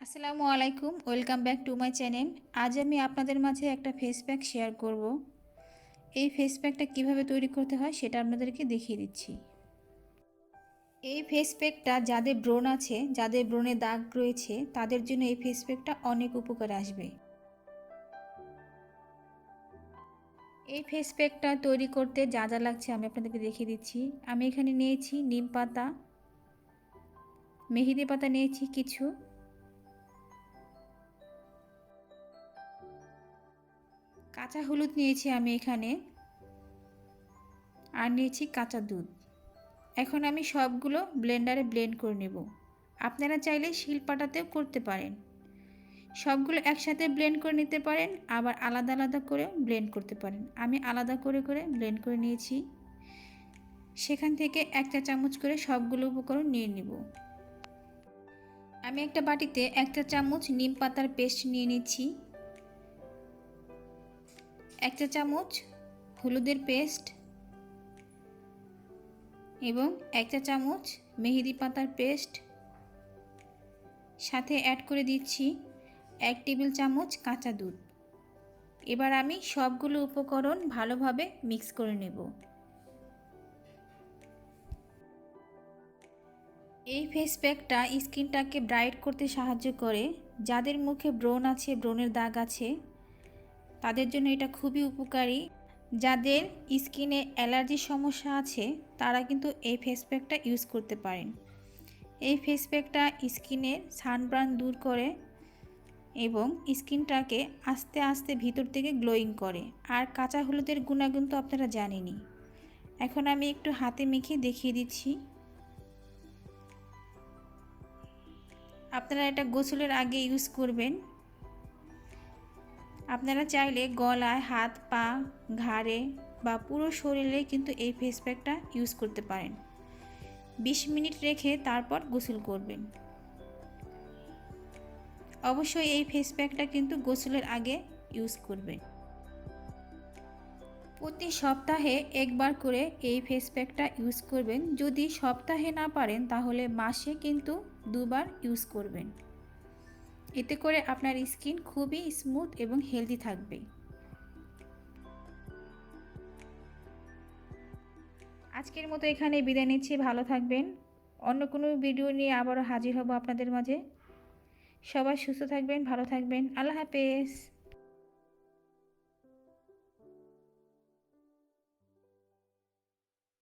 আসসালামু আলাইকুম, welcome back to my channel. আজ আমি আপনাদের মাঝে একটা ফেস প্যাক শেয়ার করব। এই ফেস প্যাকটা কীভাবে তৈরি করতে হয় সেটা আপনাদেরকে দেখিয়ে দিচ্ছি। এই ফেস প্যাকটা যাদের ব্রণ আছে, যাদের ব্রণে দাগ রয়েছে, তাদের জন্য এই ফেস প্যাকটা অনেক উপকারে আসবে। এই ফেস প্যাকটা তৈরি করতে যা যা লাগছে আমি আপনাদেরকে দেখিয়ে দিচ্ছি। আমি এখানে নিয়েছি নিম পাতা, মেহেদি পাতা নিয়েছি কিছু, কাঁচা হলুদ নিয়েছি আমি এখানে, আর নিয়েছি কাঁচা দুধ। এখন আমি সবগুলো ব্লেন্ডারে ব্লেন্ড করে নেব। আপনারা চাইলে শিলপাটাতেও করতে পারেন। সবগুলো একসাথে ব্লেন্ড করে নিতে পারেন, আবার আলাদা আলাদা করেও ব্লেন্ড করতে পারেন। আমি আলাদা করে করে ব্লেন্ড করে নিয়েছি। সেখান থেকে 1 চা চামচ করে সবগুলো উপকরণ নিয়ে নিব। আমি একটা বাটিতে 1 চা চামচ নিম পাতার পেস্ট নিয়ে নিচ্ছি, 1 চা চামচ হলুদের পেস্ট এবং 1 চা চামচ মেহেদি পাতার পেস্ট, সাথে অ্যাড করে দিচ্ছি 1 টেবিল চামচ কাঁচা দুধ। এবার আমি সবগুলো উপকরণ ভালোভাবে মিক্স করে নেব। এই ফেস প্যাকটা স্কিনটাকে ব্রাইট করতে সাহায্য করে। যাদের মুখে ব্রণ আছে, ব্রণের দাগ আছে, তাদের জন্য এটা খুবই উপকারী। যাদের স্কিনে অ্যালার্জির সমস্যা আছে, তারা কিন্তু এই ফেস প্যাকটা ইউজ করতে পারেন। এই ফেস প্যাকটা স্কিনের সানবার্ন দূর করে এবং স্কিনটাকে আস্তে আস্তে ভিতর থেকে গ্লোয়িং করে। আর কাঁচা হলুদের গুণাগুণ তো আপনারা জানেনই। এখন আমি একটু হাতে মেখে দেখিয়ে দিচ্ছি। আপনারা এটা গোসলের আগে ইউজ করবেন। আপনারা চাইলে গলায়, হাত, পা, ঘাড়ে বা পুরো শরীরে কিন্তু এই ফেস প্যাকটা ইউজ করতে পারেন। 20 মিনিট রেখে তারপর গোসল করবেন। অবশ্যই এই ফেস প্যাকটা কিন্তু গোসলের আগে ইউজ করবেন। প্রতি সপ্তাহে একবার করে এই ফেস প্যাকটা ইউজ করবেন। যদি সপ্তাহে না পারেন তাহলে মাসে কিন্তু 2 বার ইউজ করবেন। এতে করে আপনার স্কিন খুবই স্মুথ এবং হেলদি থাকবে। আজকের মতো এখানে বিদায় নিচ্ছি। ভালো থাকবেন। অন্য কোনো ভিডিও নিয়ে আবারও হাজির হব আপনাদের মাঝে। সবাই সুস্থ থাকবেন, ভালো থাকবেন। আল্লাহ হাফেজ।